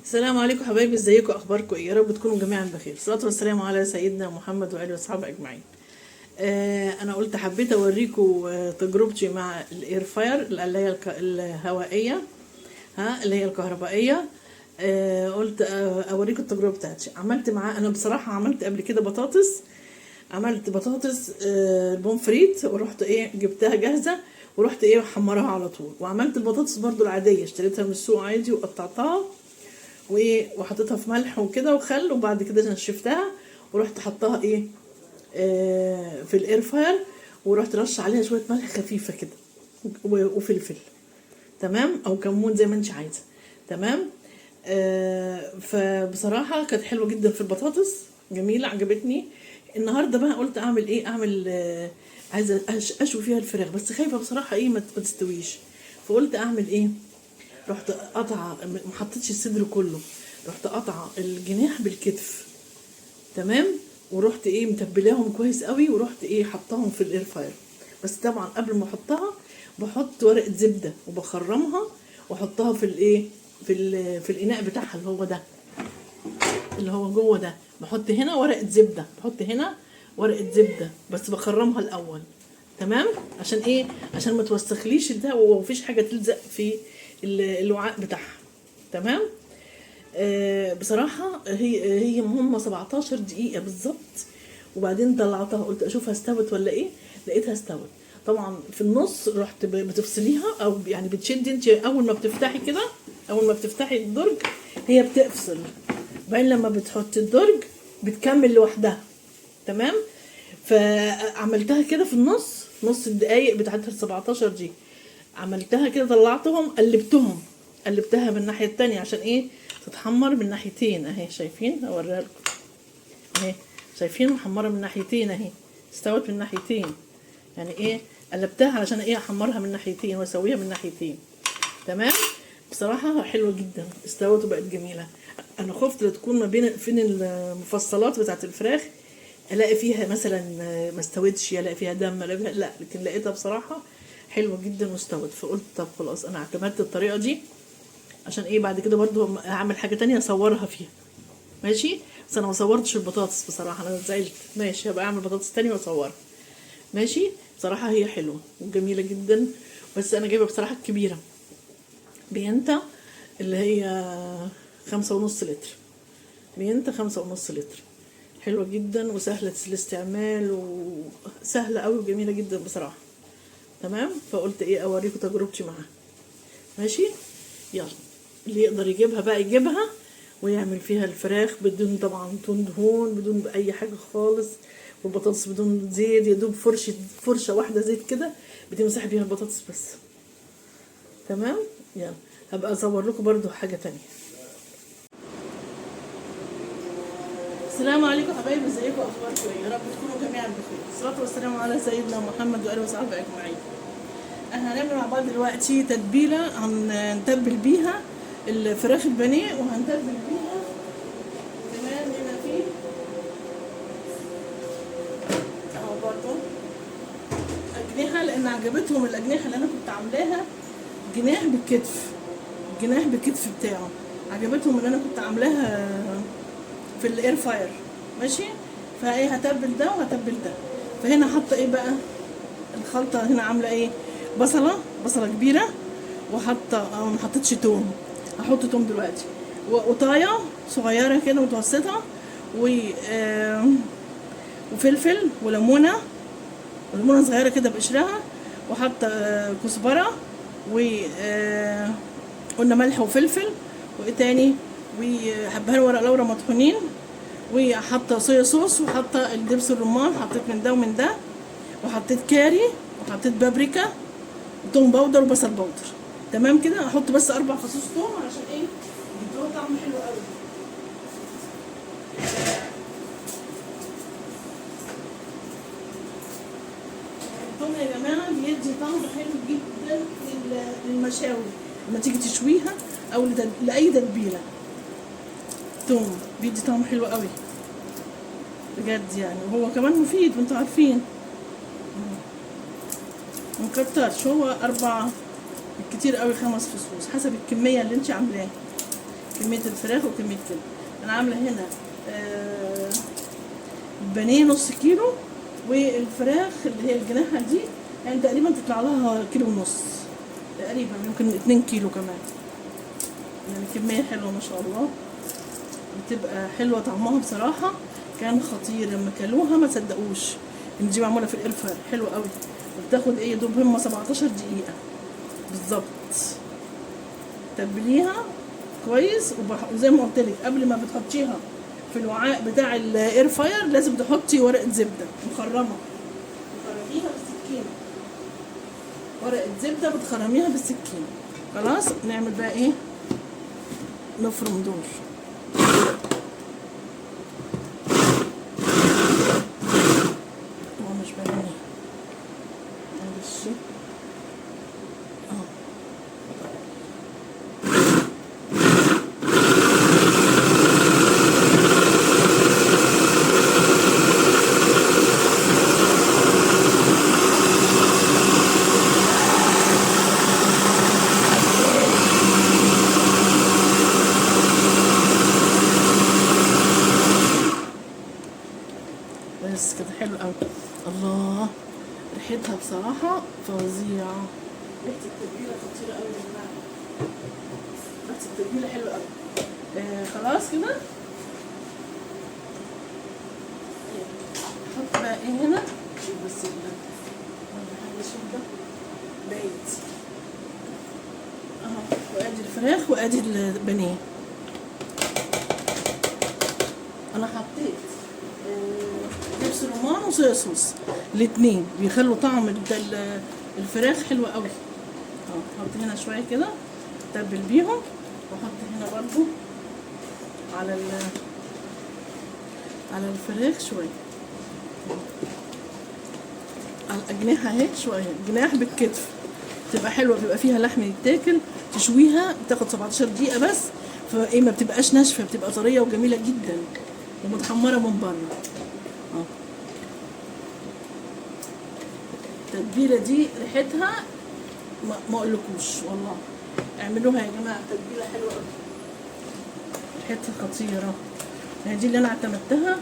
السلام عليكم حبايبي، ازيكم؟ اخباركم ايه؟ يا رب تكونوا جميعا بخير. الصلاه والسلام على سيدنا محمد واله وصحبه اجمعين. انا قلت حبيت اوريكم تجربتي مع الاير فاير اللي هي الهوائيه، اللي هي الكهربائيه. قلت اوريكم التجربه بتاعتي. عملت معاه، انا بصراحه عملت قبل كده بطاطس. عملت بطاطس بومفريت، ورحت جبتها جاهزه، ورحت محمرها على طول. وعملت البطاطس برضو العاديه، اشتريتها من السوق عادي وقطعتها وحطيتها في ملح وكده وخل، وبعد كده نشفتها ورحت حطها في الاير فاير، ورحت رش عليها شويه ملح خفيفه كده وفلفل، تمام، او كمون زي ما انت عايزه، تمام. فبصراحه كانت حلوه جدا في البطاطس، جميله عجبتني. النهارده بقى قلت اعمل اعمل عايزه اشوي فيها الفراخ، بس خايفه بصراحه ما تستويش. فقلت اعمل رحت قطعه، ما حطيتش الصدر كله، رحت قطعه الجناح بالكتف، تمام. ورحت متبلاهم كويس قوي، ورحت حطاهم في الاير فاير. بس طبعا قبل ما احطها بحط ورقه زبده وبخرمها واحطها في الاناء بتاعها اللي هو ده، اللي هو جوه ده. بحط هنا ورقه زبده، بحط هنا ورقه زبده، بس بخرمها الاول، تمام. عشان ما توسخليش ده، ومفيش حاجه تلزق في الوعاء بتاعها، تمام. بصراحه هي هم 17 دقيقه بالظبط. وبعدين طلعتها، قلت اشوفها استوت ولا ايه، لقيتها استوت. طبعا في النص رحت بتفصليها، او يعني بتشدي انت اول ما بتفتحي كده، اول ما بتفتحي الدرج هي بتفصل، بعدين لما بتحطي الدرج بتكمل لوحدها، تمام. فعملتها كده في النص، نص الدقايق بتاعتها ال 17 دي، عملتها كده، طلعتهم، قلبتها من الناحيه التانية عشان تتحمر من ناحيتين اهي. شايفين؟ اوريها لكم اهي، شايفين؟ محمره من ناحيتين اهي، استوت من ناحيتين. يعني قلبتها علشان احمرها من ناحيتين واسويها من ناحيتين، تمام. بصراحه حلوه جدا، استوت وبقت جميله. انا خفت لا تكون ما بين المفصلات بتاعت الفراخ الاقي فيها مثلا ما استوتش، الاقي فيها دم، لا، لكن لقيتها بصراحه حلوه جدا واستوت. فقلت طب خلاص، انا اعتمدت الطريقه دي عشان بعد كده برضو اعمل حاجه تانية اصورها فيها، ماشي. بس انا ما صورتش البطاطس بصراحه، انا زعلت. ماشي، هبقى اعمل بطاطس تانية واصورها، ماشي. بصراحه هي حلوه وجميله جدا، بس انا جايبه بصراحه الكبيره بينتا، اللي هي 5.5 لتر، بينتا 5.5 لتر. حلوه جدا وسهله الاستعمال، وسهله قوي وجميله جدا بصراحه، تمام. فقلت اوريكم تجربتي معاها، ماشي. يلا، اللي يقدر يجيبها بقى يجيبها ويعمل فيها الفراخ بدون طبعا دهون، بدون اي حاجه خالص، والبطاطس بدون زيت، يا دوب فرشه واحده زيت كده بتمسحي بيها البطاطس بس، تمام. يلا، هبقى اصور لكم برضو حاجه تانية. السلام عليكم حبايبي، ازيكم؟ اخباركم ايه؟ يا رب تكونوا جميعا بخير. الصلاه والسلام على سيدنا محمد واله وصحبه اجمعين. احنا هنعمل مع بعض دلوقتي تتبيله، هنتبل بيها الفراخ البانيه، وهنتبل بيها كمان هنا في اهو برضه اجنحه، لان عجبتهم الاجنحه اللي انا كنت عاملاها جناح بالكتف، الجناح بالكتف بتاعه عجبتهم، اللي انا كنت عاملاها في الاير فاير، ماشي. هتبل ده وهتبل ده. فهنا حاطه بقى الخلطه، هنا عامله بصله كبيره، وحاطه، ما حطيتش توم، هحط توم دلوقتي، وقطايه صغيره كده متوسطه، وفلفل وليمونه صغيره كده بقشرها، وحاطه كزبره، قلنا ملح وفلفل، وايه تاني، وحبهان ورق لورا مطحونين، وحاطه صويا صوص، وحاطه الدبس الرمان، حطيت من ده ومن ده، وحطيت كاري، وحطيت بابريكا، وتوم باودر، وبصل باودر، تمام كده. هحط بس 4 فصوص توم علشان يدوها طعم حلو قوي. التوم يا جماعه بيدي طعم حلو جدا للمشاوي لما تيجي تشويها، او لاي تتبيله. توم بيدي طعم حلو قوي بجد يعني، وهو كمان مفيد وانتوا عارفين. مكترش، هو 4 بالكتير قوي، 5 فصوص حسب الكميه اللي انت عاملاها، كميه الفراخ وكميه كده. انا عامله هنا بانيه نص كيلو، والفراخ اللي هي الجناحه دي يعني تقريبا تطلع لها كيلو ونص تقريبا، يمكن 2 كيلو كمان. يعني كميه حلوه ما شاء الله، بتبقى حلوه طعمها بصراحه كان خطير. لما كلوها ما تصدقوش ان دي معموله في القرفه، حلوه قوي. وبتاخد ايه دوب هم 17 دقيقه بالظبط. تبليها كويس، وزي ما قلت لك قبل ما بتحطيها في الوعاء بتاع الاير فاير لازم تحطي ورقه زبده مخرمه، بتخرميها بالسكينه، ورقه زبده بتخرميها بالسكينه. خلاص نعمل بقى ايه، نفرم دول. هو مش باين معلش بس كده حلو قوي. الله ريحتها بصراحة فظيعة، ريحة التتبيلة خطيرة قوي يا جماعة، ريحة التتبيلة حلوة قوي. خلاص كده نحط بقى ايه هنا، شوف بس ده بايت اهو، وادي الفراخ وادي البانيه. انا حطيت دبس رمان وصويا صوص، الاتنين بيخلوا طعم الفراخ حلو قوي. احط هنا شويه كده تبل بيهم، واحط هنا برضو على الفراخ شويه، على الاجنحه اهي شويه، جناح بالكتف تبقى حلوه، بيبقى فيها لحم يتاكل. تشويها بتاخد 17 دقيقه بس، فايه ما بتبقاش ناشفه، بتبقى طريه وجميله جدا ومتحمره من بره. التتبيله دي ريحتها ما اقولكوش والله، اعملوها يا جماعه، تتبيله حلوه قوي، ريحتها خطيره. يعني دي اللي انا اعتمدتها،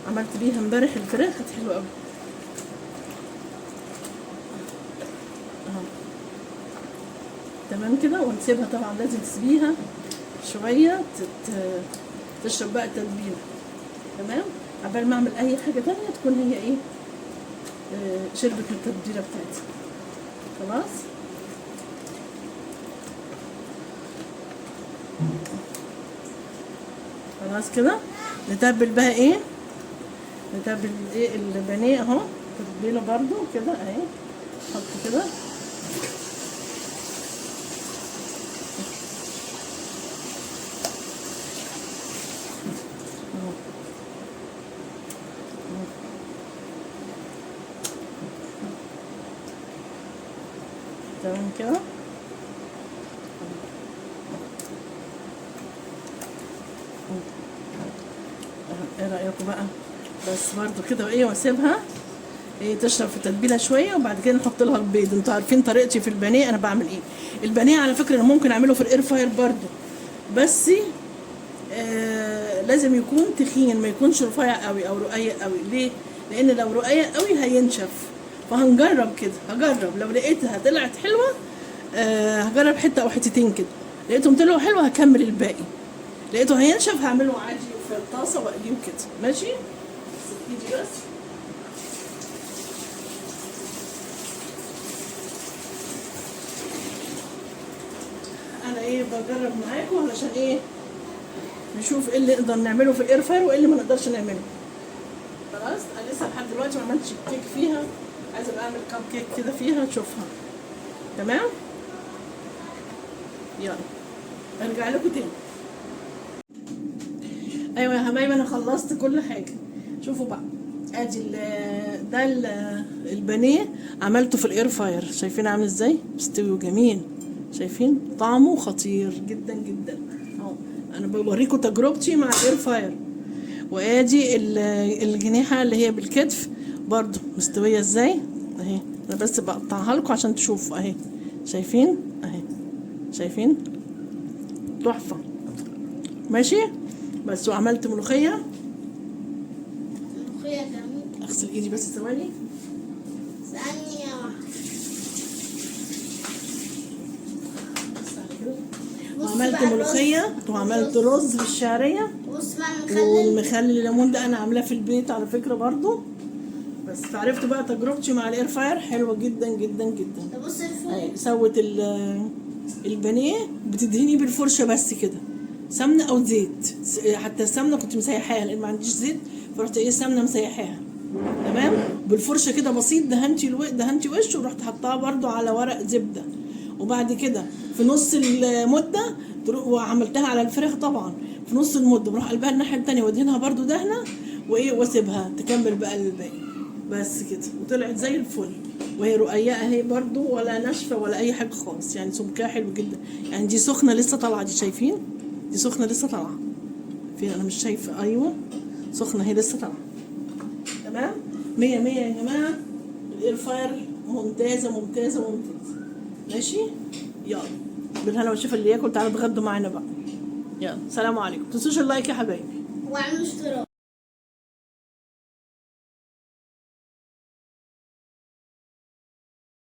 عملت بيها امبارح الفراخ، كانت حلوه قوي. تمام كده، ونسيبها طبعا، لازم تسيبيها شويه تشرب بقى التتبيله. تمام، عبال ما اعمل اي حاجه تانية تكون هي ايه شربت من التتبيله بتاعتي. خلاص خلاص كده نتبل بقى ايه، نتبل ايه البانيه اهو، تتبيله برضو كده اهي، نحط كده تمام كده. ايه رايكم بقى؟ بس برضو كده ايه، واسيبها ايه تشرب في التتبيله شويه، وبعد كده نحط لها البيض. انتوا عارفين طريقتي في البانيه انا بعمل ايه. البانيه على فكره انا ممكن اعمله في الاير فاير برضو، بس لازم يكون تخين، ما يكونش رفيع قوي او رقيق قوي. ليه؟ لان لو رقيق قوي هينشف. فهنجرب كده، هجرب لو لقيتها طلعت حلوه هجرب حته او حتتين كده، لقيتهم طلعوا حلوه هكمل الباقي، لقيته هينشف هعمله عادي في الطاسه واقليه كده. ماشي، ايدي بس. انا ايه بجرب معاكم علشان ايه نشوف ايه اللي نقدر نعمله في الاير فاير وايه اللي ما نقدرش نعمله. خلاص انا لسه لحد دلوقتي ما عملتش كيك فيها، عايزه ابقى اعمل كاب كيك كده فيها تشوفها. تمام، يلا ارجع لكم تاني. ايوه يا حبايبي انا خلصت كل حاجه. شوفوا بقى، ادي ده البانيه عملته في الاير فاير، شايفين عامل ازاي مستوي وجميل، شايفين طعمه خطير جدا جدا اهو. انا بوريكم تجربتي مع الاير فاير. وادي الجنيحه اللي هي بالكتف برضو مستويه ازاي اهي، انا بس بقطعها لكم عشان تشوفوا اهي، شايفين اهي، شايفين تحفه. ماشي. بس وعملت ملوخيه. ملوخية كمان. اغسل ايدي بس ثواني. ثانية واحدة. بص وعملت بقى الرز. ملوخيه وعملت رز بالشعريه. بص بقى المخلل. والمخلل الليمون ده انا عاملاه في البيت على فكره برضو. بس عرفت بقى تجربتي مع الاير فاير حلوه جدا جدا جدا. ده بص الفول. سوت البانيه بتدهني بالفرشه بس كده، سمنه او زيت. حتى السمنه كنت مسيحاها لان ما عنديش زيت، فرحت سمنه مسيحاها تمام بالفرشه كده بسيط. دهنتي وش ورحت حطاها برضو على ورق زبده. وبعد كده في نص المده وعملتها على الفراخ طبعا. في نص المده بروح قلبها الناحيه التانيه وادهنها برضو دهنه واسيبها تكمل بقى الباقي بس كده. وطلعت زي الفل وهي رقيقه اهي برضو، ولا ناشفه ولا اي حاجه خالص. يعني سمكها حلو جدا. يعني دي سخنه لسه طالعه، دي شايفين؟ دي سخنه لسه طالعه. فين؟ انا مش شايفه. ايوه سخنه هي لسه طالعه. تمام. 100 100 يا جماعه. الاير فاير ممتازه ممتازه ممتازه. ماشي. يلا بالهنا والشفا اللي ياكل. تعالوا اتغدوا معانا بقى. يلا سلام عليكم. متنسوش اللايك يا حبايبي واعملوا اشتراك.